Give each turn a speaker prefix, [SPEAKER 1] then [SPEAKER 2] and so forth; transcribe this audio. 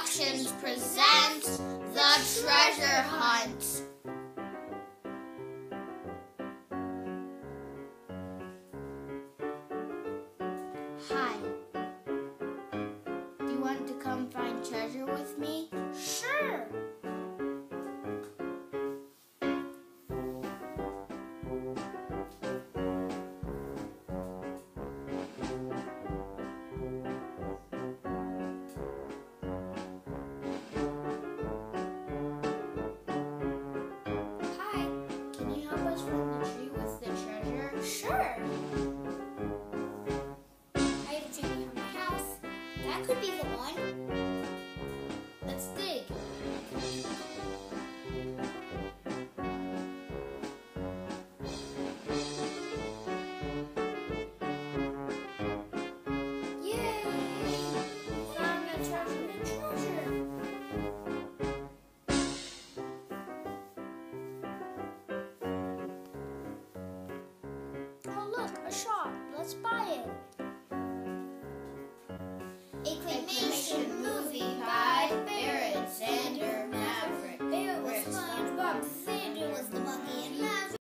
[SPEAKER 1] Productions presents The Treasure Hunt. Hi. Do you want to come find treasure with me?
[SPEAKER 2] Sure.
[SPEAKER 1] Hi. Can you help us find the tree with the treasure?
[SPEAKER 2] Sure. I have a tree behind my house. That could be the one.
[SPEAKER 1] Let's dig.
[SPEAKER 2] Yay! Found a treasure. Oh look, a shop. Let's buy it. A claymation.